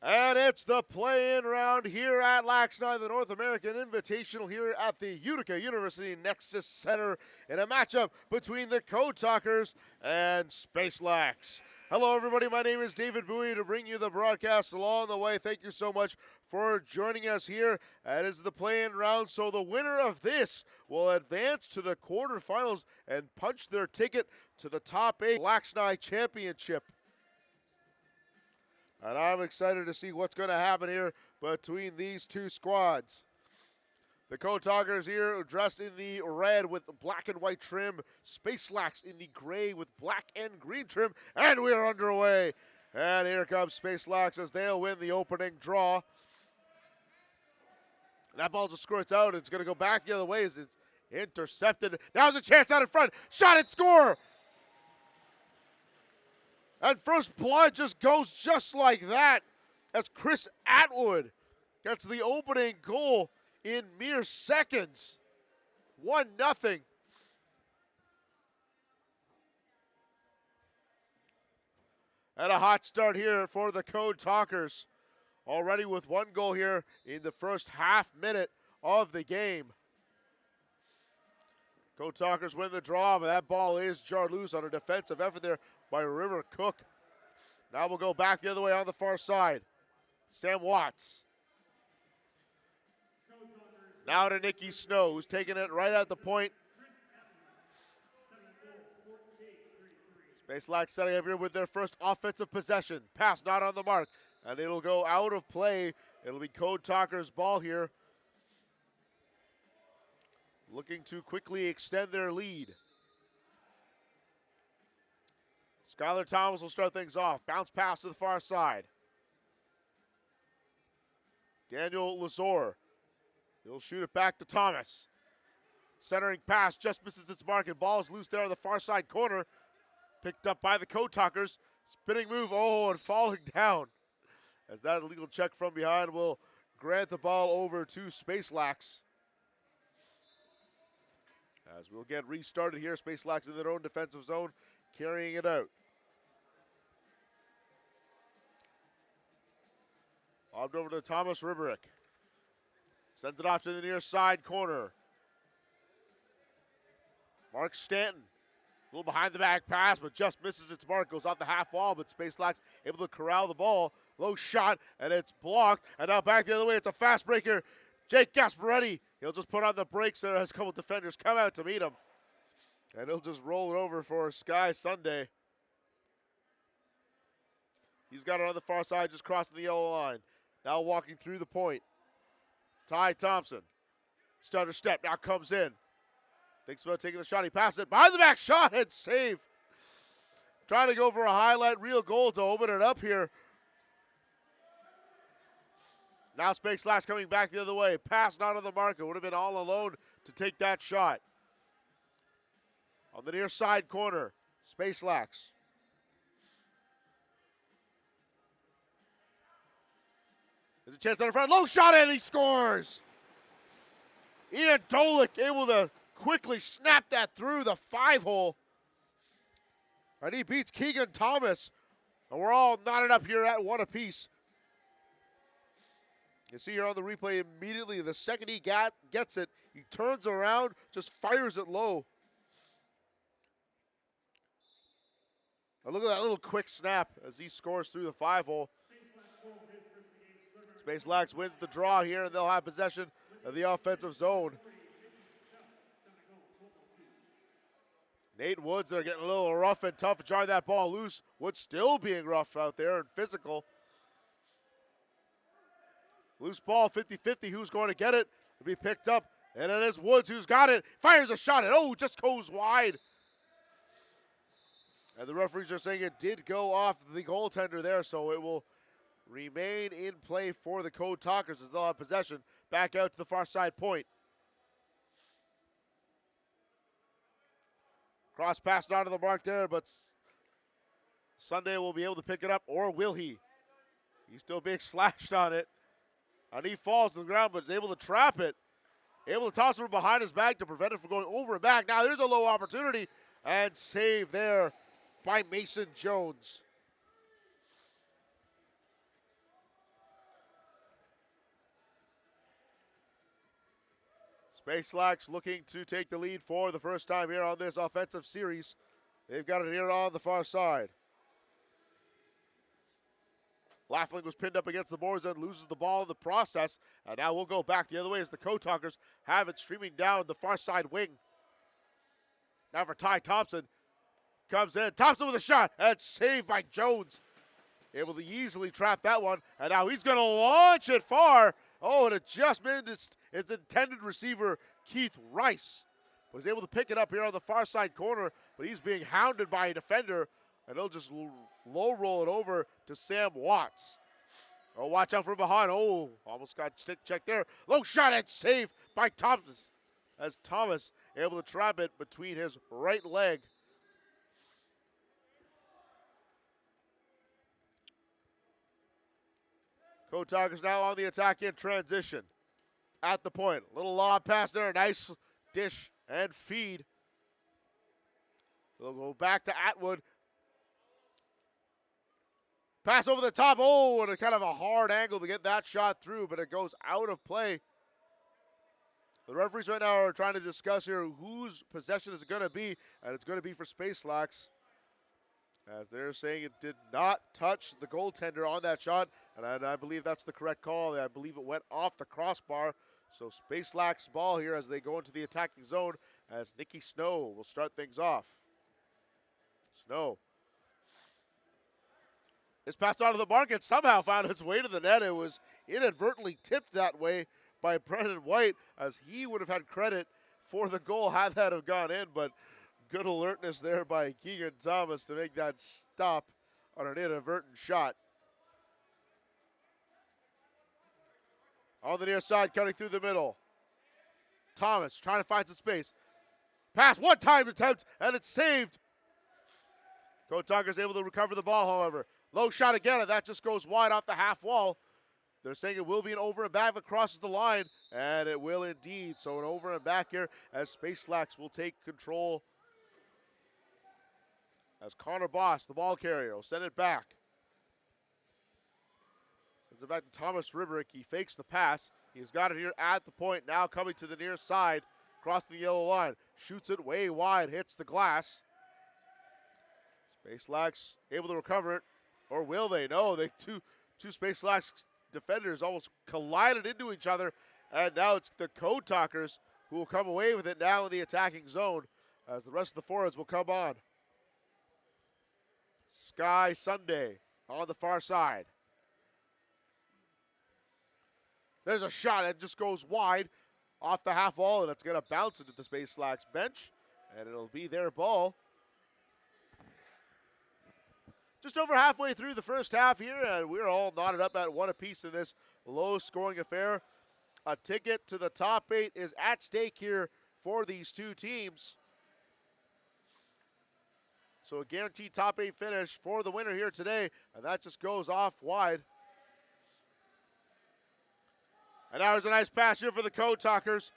And it's the play-in round here at LAXNAI, the North American Invitational here at the Utica University Nexus Center in a matchup between the Code Talkers and Space Lax. Hello everybody, my name is David Bowie to bring you the broadcast along the way. Thank you so much for joining us here. It is the play-in round, so the winner of this will advance to the quarterfinals and punch their ticket to the top 8 LAXNAI Championship. And I'm excited to see what's going to happen here between these two squads. The Code Talkers here dressed in the red with black and white trim. Space Lax in the gray with black and green trim. And we are underway. And here comes Space Lax as they'll win the opening draw. That ball just squirts out. It's going to go back the other way as it's intercepted. Now's a chance out in front. Shot and score! And first blood just goes just like that as Chris Atwood gets the opening goal in mere seconds. 1-0. And a hot start here for the Code Talkers. Already with one goal here in the first half minute of the game. Code Talkers win the draw, but that ball is jarred loose on a defensive effort there by River Cook. Now we'll go back the other way on the far side. Sam Watts. Now to Nikki Snow, who's taking it right at the point. Space Lax setting up here with their first offensive possession. Pass not on the mark, and it'll go out of play. It'll be Code Talkers' ball here. Looking to quickly extend their lead. Skylar Thomas will start things off. Bounce pass to the far side. Daniel Lazor. He'll shoot it back to Thomas. Centering pass just misses its mark and ball is loose there on the far side corner. Picked up by the Code Talkers. Spinning move, and falling down. As that illegal check from behind will grant the ball over to Space Lax. As we'll get restarted here, Space Lax in their own defensive zone, carrying it out. Lobbed over to Thomas Riberick. Sends it off to the near side corner. Mark Stanton. A little behind the back pass, but just misses its mark. Goes off the half wall, but Space Lax able to corral the ball. Low shot, and it's blocked. And now back the other way. It's a fast breaker. Jake Gasparetti. He'll just put on the brakes there as a couple defenders come out to meet him. And he'll just roll it over for Sky Sunday. He's got it on the far side, just crossing the yellow line. Now walking through the point. Ty Thompson. Stutter step, now comes in. Thinks about taking the shot, he passes it. Behind the back shot and save. Trying to go for a highlight reel goal to open it up here. Now Space Lax coming back the other way. Pass not on the mark. It would have been all alone to take that shot. On the near side corner, Space Lax. There's a chance on the front. Low shot and he scores. Ian Dolik able to quickly snap that through the 5-hole. And he beats Keegan Thomas. And we're all knotted up here at one apiece. You see here on the replay immediately, the second he gets it, he turns around, just fires it low. And look at that little quick snap as he scores through the 5-hole. Space Lax wins the draw here, and they'll have possession of the offensive zone. Nate Woods, they're getting a little rough and tough, jarring that ball loose. Woods still being rough out there and physical. Loose ball, 50-50, who's going to get it? It'll be picked up, and it is Woods who's got it. Fires a shot, and just goes wide. And the referees are saying it did go off the goaltender there, so it will remain in play for the Code Talkers as they'll have possession back out to the far side point. Cross pass not to the mark there, but Sunday will be able to pick it up, or will he? He's still being slashed on it. And he falls to the ground, but is able to trap it. Able to toss it from behind his back to prevent it from going over and back. Now there's a low opportunity, and save there by Mason Jones. Space Lax looking to take the lead for the first time here on this offensive series. They've got it here on the far side. Laughlin was pinned up against the boards and loses the ball in the process. And now we'll go back the other way as the Code Talkers have it streaming down the far side wing. Now for Ty Thompson. Comes in. Thompson with a shot. And saved by Jones. Able to easily trap that one. And now he's going to launch it far. Oh, and it just missed its intended receiver, Keith Rice. Was able to pick it up here on the far side corner. But he's being hounded by a defender. And he'll just low roll it over to Sam Watts. Oh, watch out from behind. Oh, almost got stick check there. Low shot and saved by Thomas. As Thomas able to trap it between his right leg. Code Talkers now on the attack in transition. At the point. Little lob pass there. Nice dish and feed. They'll go back to Atwood. Pass over the top. Oh, and a kind of a hard angle to get that shot through, but it goes out of play. The referees right now are trying to discuss here whose possession is it going to be, and it's going to be for Space Lax. As they're saying it did not touch the goaltender on that shot, and I believe that's the correct call. I believe it went off the crossbar. So Space Lax ball here as they go into the attacking zone as Nikki Snow will start things off. Snow. It's passed on to the market, somehow found its way to the net. It was inadvertently tipped that way by Brendan White, as he would have had credit for the goal had that have gone in, but good alertness there by Keegan Thomas to make that stop on an inadvertent shot. On the near side, cutting through the middle. Thomas trying to find some space. Pass, one-time attempt, and it's saved. Code Talkers able to recover the ball, however. Low shot again, and that just goes wide off the half wall. They're saying it will be an over and back that crosses the line, and it will indeed. So an over and back here as Space Lax will take control. As Connor Boss, the ball carrier, will send it back. Sends it back to Thomas Riberick. He fakes the pass. He's got it here at the point. Now coming to the near side, crossing the yellow line. Shoots it way wide, hits the glass. Space Lax able to recover it. Or will they? No, they two Space Lax defenders almost collided into each other. And now it's the Code Talkers who will come away with it now in the attacking zone as the rest of the forwards will come on. Sky Sunday on the far side. There's a shot. It just goes wide off the half wall, and it's going to bounce into the Space Lax bench. And it'll be their ball. Just over halfway through the first half here, and we're all knotted up at one apiece in this low-scoring affair. A ticket to the top 8 is at stake here for these two teams. So a guaranteed top 8 finish for the winner here today, and that just goes off wide. And now there's a nice pass here for the Code Talkers.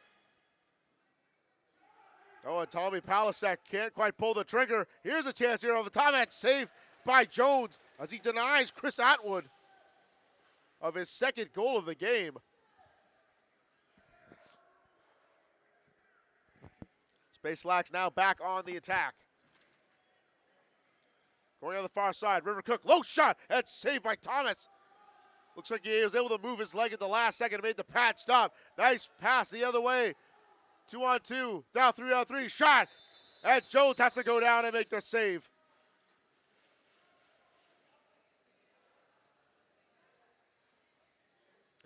Oh, and Tommy Palasek can't quite pull the trigger. Here's a chance here over the top, and saved by Jones as he denies Chris Atwood of his second goal of the game. Space Lax now back on the attack. Going on the far side, River Cook, low shot, and saved by Thomas. Looks like he was able to move his leg at the last second and made the pad stop. Nice pass the other way. 2-on-2, now 3-on-3, shot. And Jones has to go down and make the save.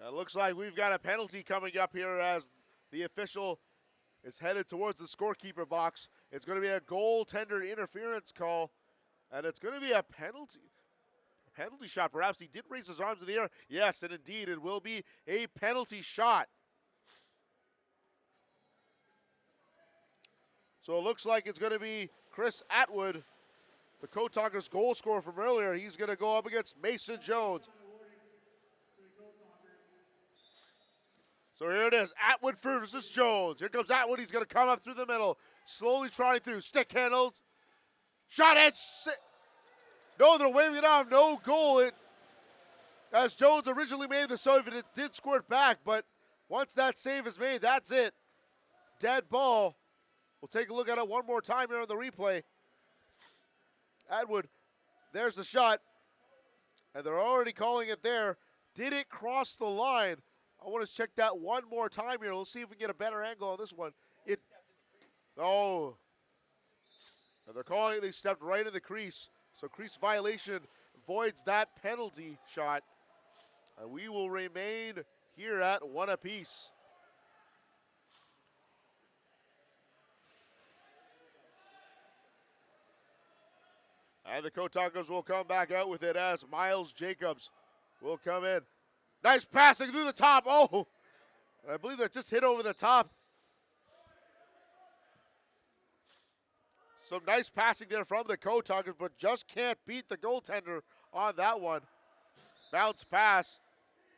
It looks like we've got a penalty coming up here as the official is headed towards the scorekeeper box. It's going to be a goaltender interference call, and it's going to be a penalty shot. Perhaps he did raise his arms in the air. Yes, and indeed it will be a penalty shot. So it looks like it's going to be Chris Atwood, the Code Talkers goal scorer from earlier. He's going to go up against Mason Jones. So here it is, Atwood versus Jones. Here comes Atwood, he's gonna come up through the middle. Slowly trotting through, stick handles. Shot and no, they're waving it off, no goal. As Jones originally made the save, it did squirt back, but once that save is made, that's it. dead ball. We'll take a look at it one more time here on the replay. Atwood, there's the shot. And they're already calling it there. Did it cross the line? I want to check that one more time here. Let's see if we can get a better angle on this one. Oh. And they're calling it, they stepped right in the crease. So crease violation voids that penalty shot. And we will remain here at 1 apiece. And the Kotakos will come back out with it as Miles Jacobs will come in. Nice passing through the top. Oh, and I believe that just hit over the top. Some nice passing there from the Kotakos, but just can't beat the goaltender on that one. Bounce pass,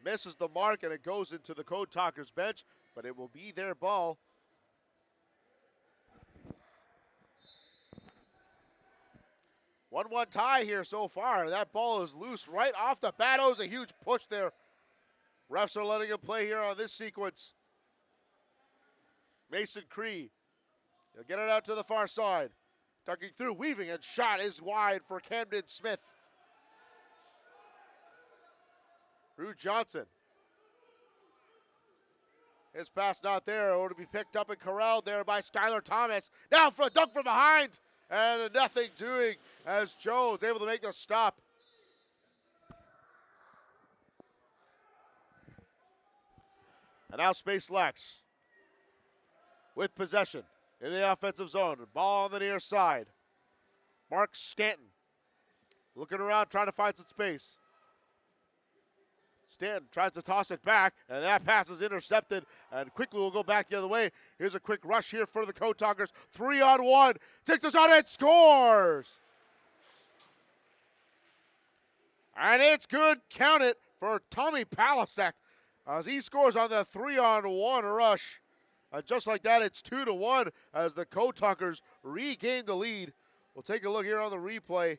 misses the mark, and it goes into the Kotakos bench, but it will be their ball. One-one tie here so far. That ball is loose right off the bat. Oh, it was a huge push there. Refs are letting him play here on this sequence. Mason Cree. He'll get it out to the far side. Tucking through, weaving, and shot is wide for Camden Smith. Rue Johnson. His pass not there. Or to be picked up and corralled there by Skylar Thomas. Now for a dunk from behind. And nothing doing as Jones able to make the stop. And now Space Lax with possession in the offensive zone. Ball on the near side. Mark Stanton looking around, trying to find some space. Stanton tries to toss it back, and that pass is intercepted, and quickly will go back the other way. Here's a quick rush here for the Kotakos. 3-on-1, takes the shot and scores! And it's good, count it, for Tommy Palasek as he scores on the 3-on-1 rush. And just like that, it's 2-1 as the Kotakos regain the lead. We'll take a look here on the replay.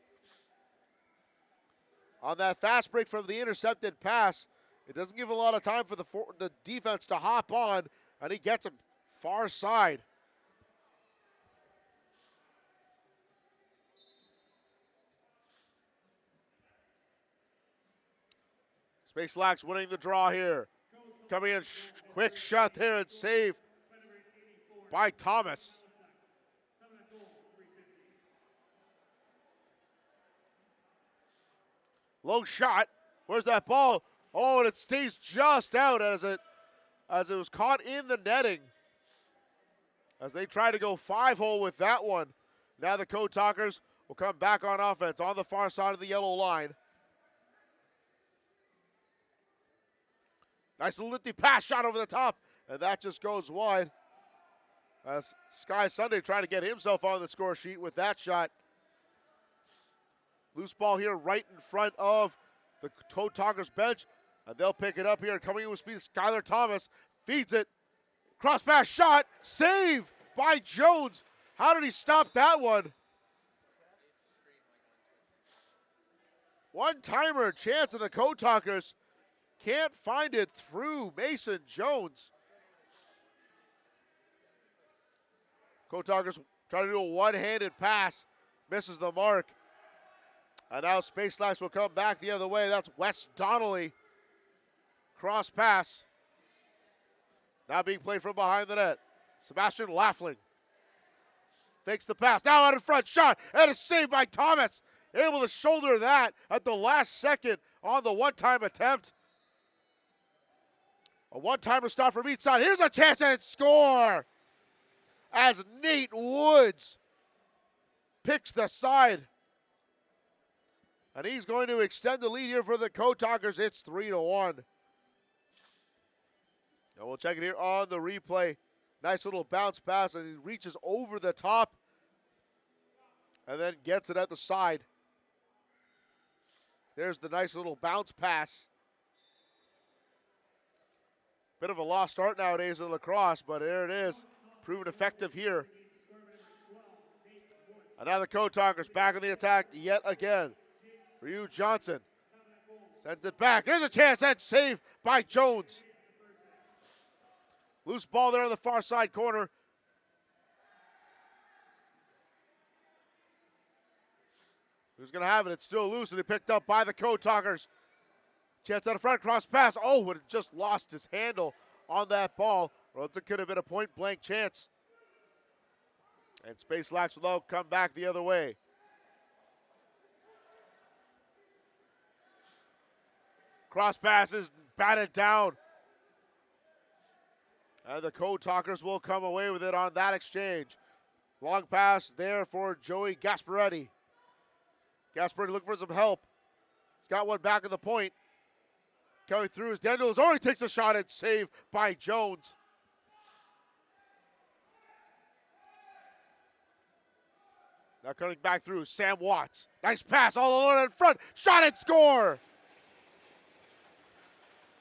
On that fast break from the intercepted pass, it doesn't give a lot of time for the defense to hop on, and he gets him far side. Space Lax winning the draw here. Coming in, quick shot there and save by Thomas. Low shot. Where's that ball? Oh, and it stays just out as it was caught in the netting. As they try to go 5-hole with that one. Now the Kotakos will come back on offense on the far side of the yellow line. Nice little lifty pass shot over the top, and that just goes wide. As Sky Sunday trying to get himself on the score sheet with that shot. Loose ball here right in front of the Kotakos bench, and they'll pick it up here. Coming in with speed, Skylar Thomas feeds it. Cross pass shot, save by Jones. How did he stop that one? One-timer chance of the Kotakos. Can't find it through Mason Jones. Kotakos trying to do a one-handed pass. Misses the mark. And now Space Lax will come back the other way. That's Wes Donnelly. Cross pass. Now being played from behind the net. Sebastian Laughlin fakes the pass. Now out in front, shot, and a save by Thomas. Able to shoulder that at the last second on the one-time attempt. A one-timer stop from each side. Here's a chance and score! As Nate Woods picks the side. And he's going to extend the lead here for the Kotakos. It's 3-1. And we'll check it here on the replay. Nice little bounce pass, and he reaches over the top and then gets it at the side. There's the nice little bounce pass. Bit of a lost start nowadays in lacrosse, but there it is. Proven effective here. And now the Kotakos back in the attack yet again. Ryu Johnson sends it back. There's a chance, and saved by Jones. Loose ball there on the far side corner. Who's going to have it? It's still loose, and it picked up by the Code Talkers. Chance out of front, cross pass. Oh, it just lost his handle on that ball. Well, it could have been a point-blank chance. And Space Lax will come back the other way. Cross pass is batted down. And the Code Talkers will come away with it on that exchange. Long pass there for Joey Gasparetti. Gasparetti looking for some help. He's got one back at the point. Coming through is Daniels. Already takes a shot and saved by Jones. Now coming back through, Sam Watts. Nice pass all alone in front. Shot and score.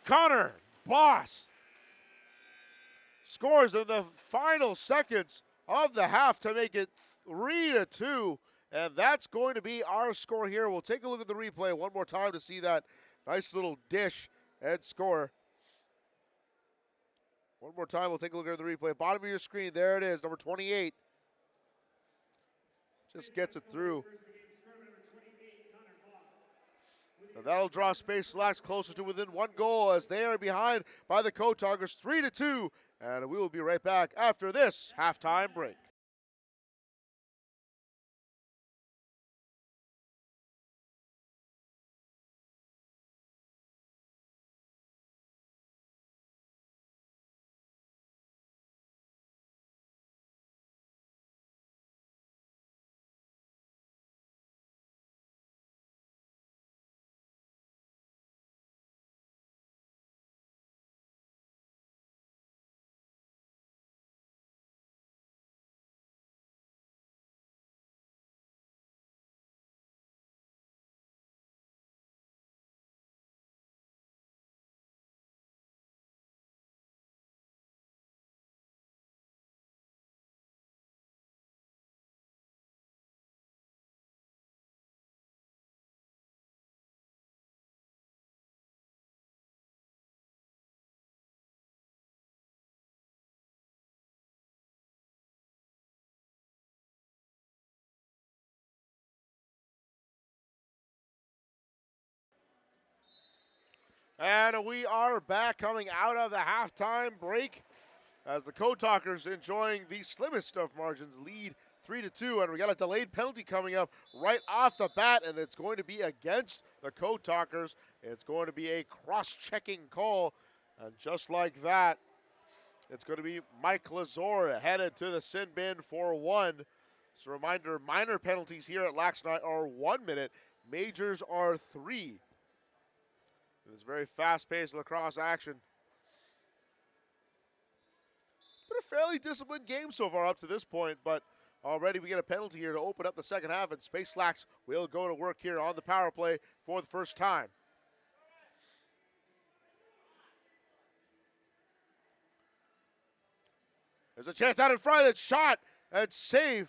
Connor Boss scores in the final seconds of the half to make it 3-2. And that's going to be our score here. We'll take a look at the replay one more time to see that nice little dish and score. One more time, we'll take a look at the replay. Bottom of your screen, there it is, number 28. Just gets it through. And that'll draw Space Lax closer to within one goal as they are behind by the Code Talkers 3-2. And we will be right back after this halftime break. And we are back coming out of the halftime break as the Code Talkers enjoying the slimmest of margins, lead 3-2. And we got a delayed penalty coming up right off the bat, and it's going to be against the Code Talkers. It's going to be a cross-checking call. And just like that, it's going to be Mike Lazor headed to the sin bin for one. Just a reminder, minor penalties here at LAXNAI are 1 minute. Majors are 3. It's very fast-paced lacrosse action. Been a fairly disciplined game so far up to this point, but already we get a penalty here to open up the second half, and Space Lax will go to work here on the power play for the first time. There's a chance out in front. It's shot and save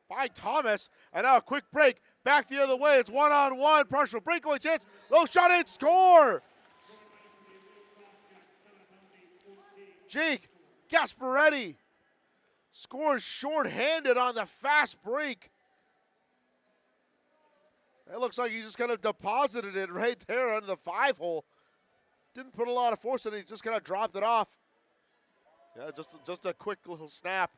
by Thomas. And now a quick break. Back the other way. It's one-on-one. Partial breakaway chance. Low shot and score. Jake Gasparetti scores short-handed on the fast break. It looks like he just kind of deposited it right there under the 5-hole. Didn't put a lot of force in it. He just kind of dropped it off. Yeah, just a quick little snap.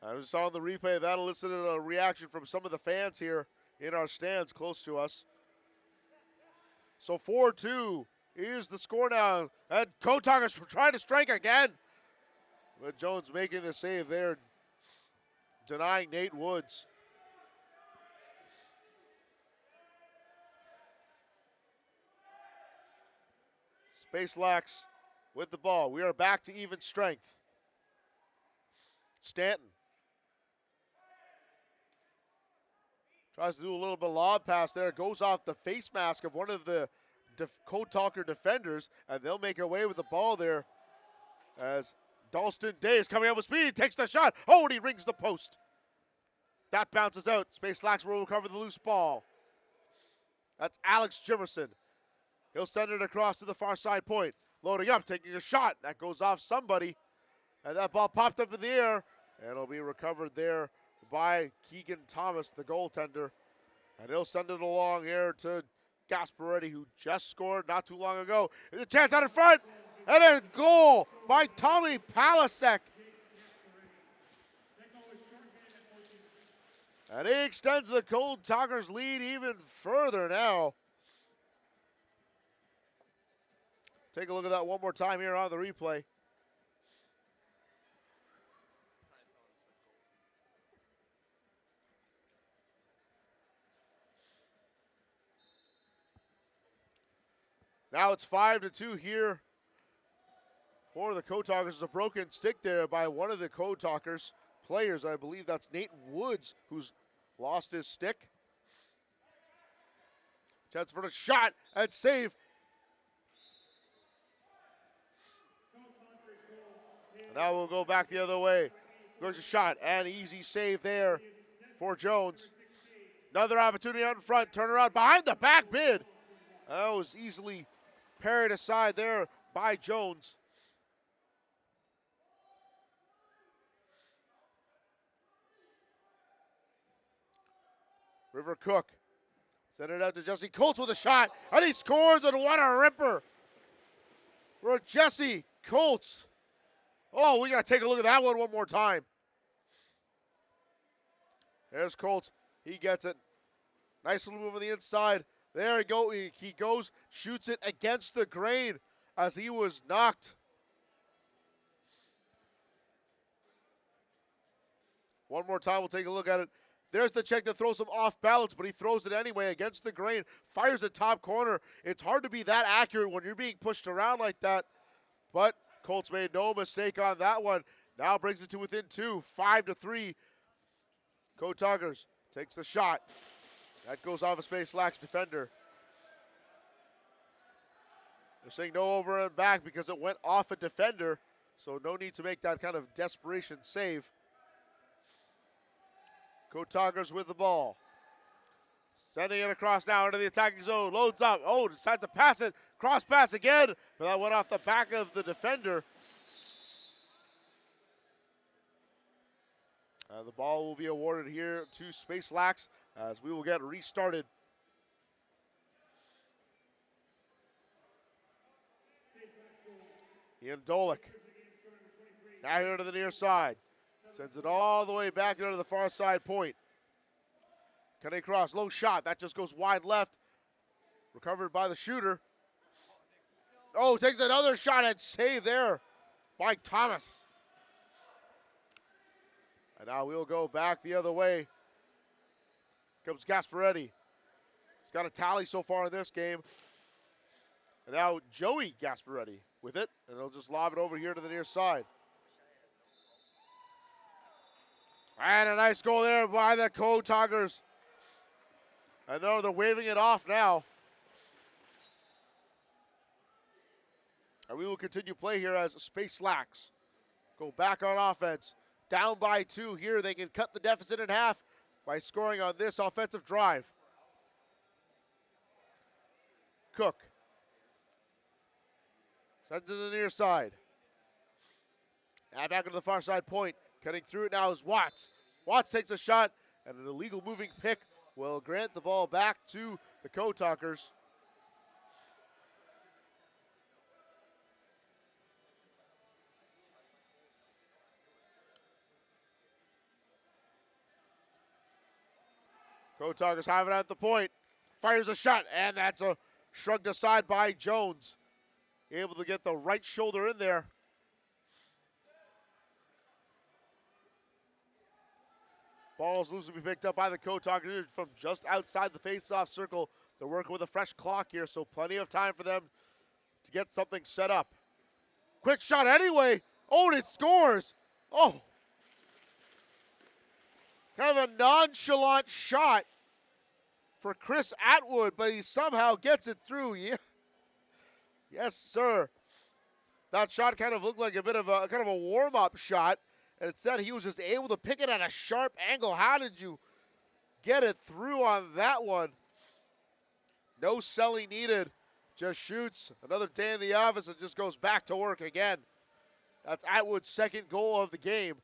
I was saw on the replay that elicited a reaction from some of the fans here in our stands close to us. So 4-2 is the score now. And Code Talkers trying to strike again. But Jones making the save there, denying Nate Woods. Space Lax with the ball. We are back to even strength. Stanton tries to do a little bit of lob pass there. Goes off the face mask of one of the Code Talker defenders, and they'll make away with the ball there as Dalston Day is coming up with speed, takes the shot. Oh, and he rings the post. That bounces out. Space Lax will recover the loose ball. That's Alex Jimerson. He'll send it across to the far side point. Loading up, taking a shot. That goes off somebody. And that ball popped up in the air. And it'll be recovered there by Keegan Thomas, the goaltender. And he'll send it along here to Gasparetti, who just scored not too long ago. There's a chance out in front, and a goal by Tommy Palasek. And he extends the Cold Talkers lead even further now. Take a look at that one more time here on the replay. Now it's 5-2 here for the Code Talkers. There's a broken stick there by one of the Code Talkers players. I believe that's Nate Woods, who's lost his stick. Chance for the shot and save. And now we'll go back the other way. There's a shot and easy save there for Jones. Another opportunity out in front. Turn around behind the back bid. That was easily parried aside there by Jones. River Cook sent it out to Jesse Colts with a shot, and he scores, and what a ripper for Jesse Colts. Oh, we got to take a look at that one more time. There's Colts. He gets it. Nice little move on the inside. There he go. He goes, shoots it against the grain as he was knocked. One more time, we'll take a look at it. There's the check that throws him off balance, but he throws it anyway against the grain. Fires the top corner. It's hard to be that accurate when you're being pushed around like that. But Colts made no mistake on that one. Now brings it to within 2, 5-3. Code Talkers takes the shot. That goes off a Space Lax defender. They're saying no over and back because it went off a defender, so no need to make that kind of desperation save. Code Talkers with the ball. Sending it across now into the attacking zone. Loads up. Oh, decides to pass it. Cross pass again. But that went off the back of the defender. The ball will be awarded here to Space Lax as we will get restarted. Ian Dolick. Now here to the near side. Sends it all the way back there to the far side point. Kenny Cross, low shot. That just goes wide left. Recovered by the shooter. Oh, takes another shot and save there by Thomas. And now we'll go back the other way. Comes Gasparetti. He's got a tally so far in this game. And now Joey Gasparetti with it. And he'll just lob it over here to the near side. And a nice goal there by the Code Talkers. I know they're waving it off now. And we will continue play here as Space Lax go back on offense. Down by 2 here. They can cut the deficit in half by scoring on this offensive drive. Cook sends it to the near side. And back to the far side point. Cutting through it now is Watts. Watts takes a shot, and an illegal moving pick will grant the ball back to the Code Talkers. Code Talkers have it at the point. Fires a shot, and that's shrugged aside by Jones. Able to get the right shoulder in there. Ball's loose to be picked up by the Code Talkers from just outside the face-off circle. They're working with a fresh clock here, so plenty of time for them to get something set up. Quick shot anyway. Oh, and it scores. Oh. Kind of a nonchalant shot for Chris Atwood, but he somehow gets it through. Yeah. Yes, sir. That shot kind of looked like a bit of a warm-up shot. And instead, he was just able to pick it at a sharp angle. How did you get it through on that one? No selling needed. Just shoots. Another day in the office and just goes back to work again. That's Atwood's second goal of the game.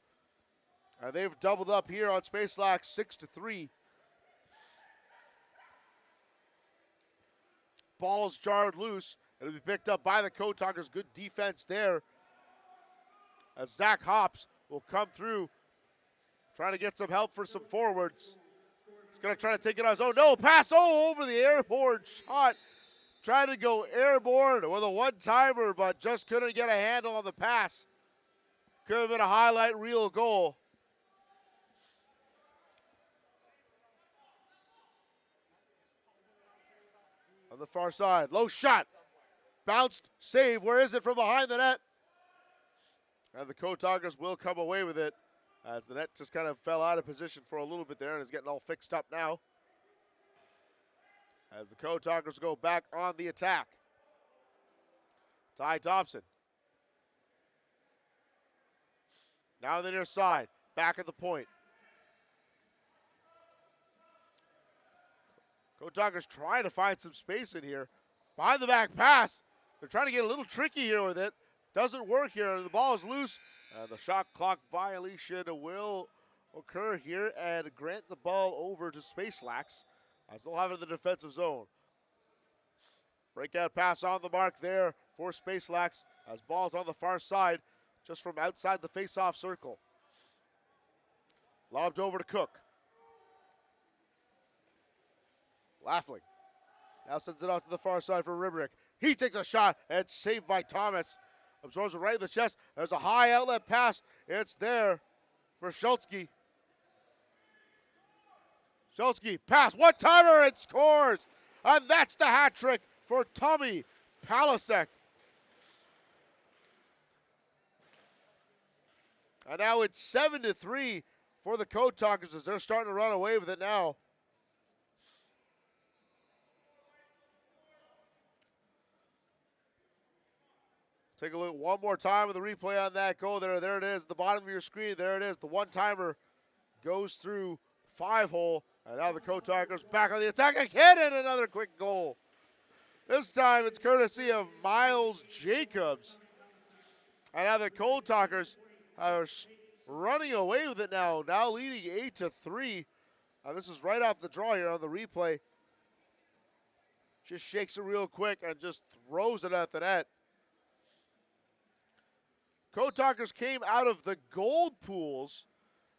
And they've doubled up here on Space Lax 6-3. Ball's jarred loose. It'll be picked up by the Code Talkers. Good defense there. As Zach Hops will come through, trying to get some help for some forwards. He's going to try to take it on his own. No, pass over the airborne shot. Trying to go airborne with a one-timer, but just couldn't get a handle on the pass. Could have been a highlight reel goal. On the far side, low shot. Bounced, save. Where is it from behind the net? And the Code Talkers will come away with it as the net just kind of fell out of position for a little bit there and is getting all fixed up now. As the Code Talkers go back on the attack. Ty Thompson. Now on the near side, back at the point. Code Talkers trying to find some space in here. Behind the back pass. They're trying to get a little tricky here with it. Doesn't work here. The ball is loose. And the shot clock violation will occur here and grant the ball over to Space Lax as they'll have it in the defensive zone. Breakout pass on the mark there for Space Lax as ball's on the far side just from outside the face-off circle. Lobbed over to Cook. Laughlin now sends it out to the far side for Ribrick. He takes a shot and saved by Thomas. Absorbs it right in the chest. There's a high outlet pass. It's there for Schultzke. Schultzke pass, one-timer, and scores. And that's the hat trick for Tommy Palasek. And now it's 7-3 for the Code Talkers as they're starting to run away with it now. Take a look one more time at the replay on that goal there. There it is at the bottom of your screen. There it is. The one-timer goes through 5-hole. And now the Code Talkers back on the attack again and another quick goal. This time it's courtesy of Miles Jacobs. And now the Code Talkers are running away with it now. Now leading 8-3. This is right off the draw here on the replay. Just shakes it real quick and just throws it at the net. Code Talkers came out of the gold pools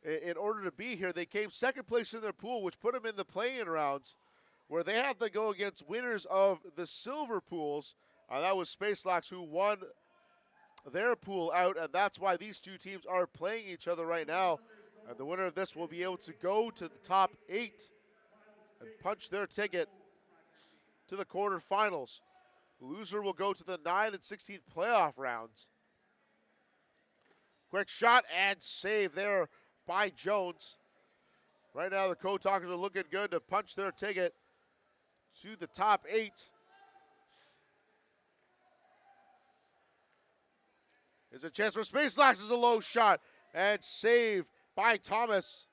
in order to be here. They came second place in their pool, which put them in the play-in rounds, where they have to go against winners of the silver pools. That was Space Lax who won their pool out, and that's why these two teams are playing each other right now. And the winner of this will be able to go to the top 8 and punch their ticket to the quarterfinals. The loser will go to the 9 and 16th playoff rounds. Quick shot and save there by Jones. Right now the Code Talkers are looking good to punch their ticket to the top 8. There's a chance for Space Lax. Is a low shot and save by Thomas.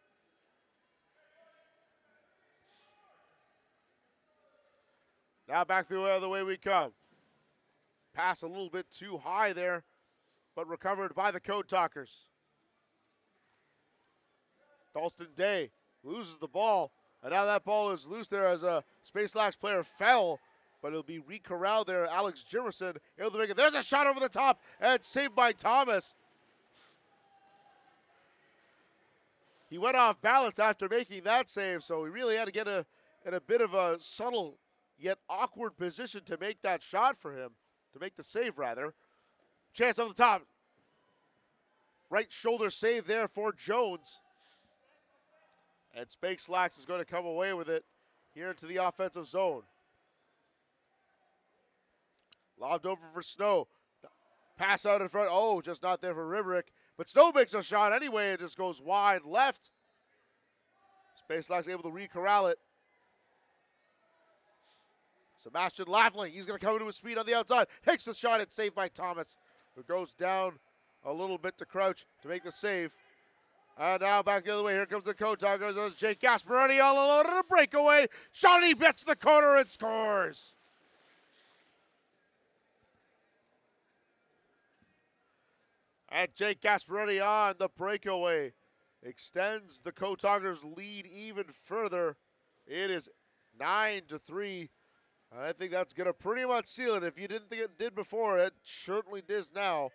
Now back the other way we come. Pass a little bit too high there, but recovered by the Code Talkers. Dalston Day loses the ball, and now that ball is loose there as a Space Lax player fell, but it'll be re-corralled there. Alex Jimerson able to make it. There's a shot over the top, and saved by Thomas. He went off balance after making that save, so he really had to get in a bit of a subtle yet awkward position to make that shot for him, to make the save rather. Chance over the top. Right shoulder save there for Jones. And Space Lax is going to come away with it here into the offensive zone. Lobbed over for Snow. Pass out in front. Oh, just not there for Riverick. But Snow makes a shot anyway. It just goes wide left. Space Lax able to re-corral it. Sebastian Laughlin, he's going to come into his speed on the outside. Takes the shot and saved by Thomas, who goes down a little bit to crouch to make the save. And now back the other way. Here comes the Code Talkers. There's Jake Gasparetti all alone in a breakaway. Shot and he bets the corner and scores. And Jake Gasparetti on the breakaway extends the Code Talkers' lead even further. It is 9-3. And I think that's going to pretty much seal it. If you didn't think it did before, it certainly does now.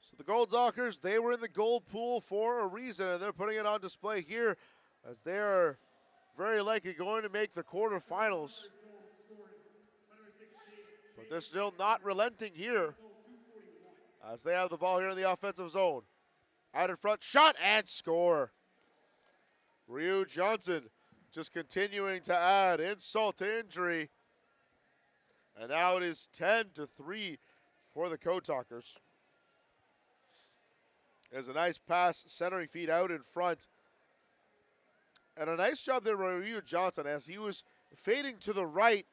So the Gold Dockers, they were in the gold pool for a reason, and they're putting it on display here as they are very likely going to make the quarterfinals. But they're still not relenting here as they have the ball here in the offensive zone. Out in front, shot and score. Ryu Johnson just continuing to add insult to injury. And now it is 10-3 for the Code Talkers. There's a nice pass, centering feed out in front. And a nice job there by Ryu Johnson as he was fading to the right.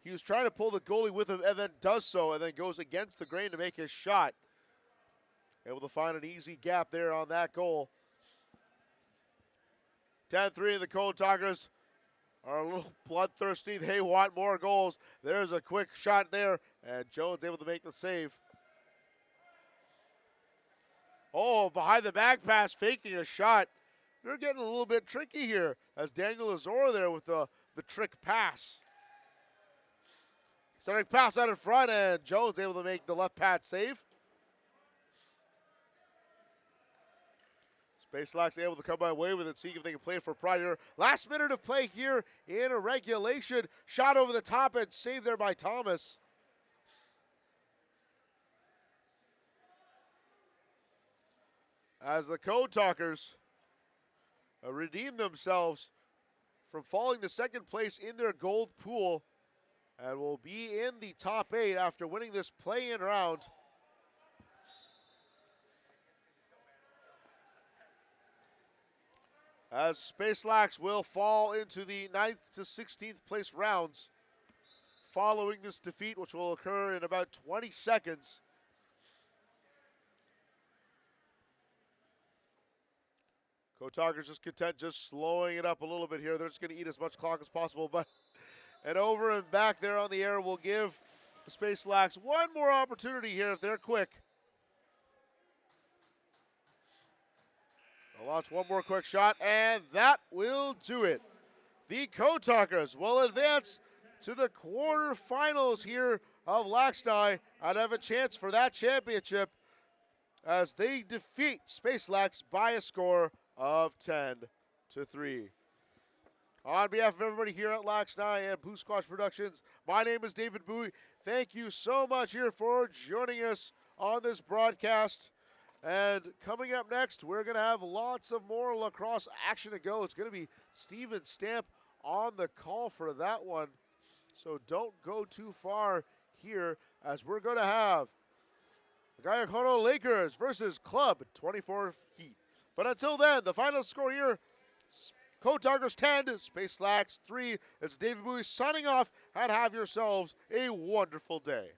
He was trying to pull the goalie with him and then does so and then goes against the grain to make his shot. Able to find an easy gap there on that goal. 10-3 in the Code Talkers are a little bloodthirsty. They want more goals. There's a quick shot there, and Jones able to make the save. Oh, behind the back pass, faking a shot. They're getting a little bit tricky here as Daniel Azora there with the trick pass. Centering pass out in front, and Jones able to make the left pad save. Space Lax able to come away with it, see if they can play for pride here. Last minute of play here in a regulation. Shot over the top and saved there by Thomas. As the Code Talkers redeem themselves from falling to second place in their gold pool and will be in the top 8 after winning this play-in round. As Space Lax will fall into the 9th to 16th place rounds following this defeat, which will occur in about 20 seconds. Code Talkers just content just slowing it up a little bit here. They're just going to eat as much clock as possible, but and over and back there on the air will give the Space Lax one more opportunity here if they're quick. They'll launch one more quick shot, and that will do it. The Code Talkers will advance to the quarterfinals here of LAXNAI and have a chance for that championship as they defeat Space Lax by a score of 10-3. On behalf of everybody here at LAXNAI and Blue Squash Productions, my name is David Bowie. Thank you so much here for joining us on this broadcast. And coming up next, we're going to have lots of more lacrosse action to go. It's going to be Steven Stamp on the call for that one. So don't go too far here as we're going to have the Gayakono Lakers versus Club 24 Heat. But until then, the final score here, Code Talkers 10, Space Lax 3. It's David Bowie signing off, and have yourselves a wonderful day.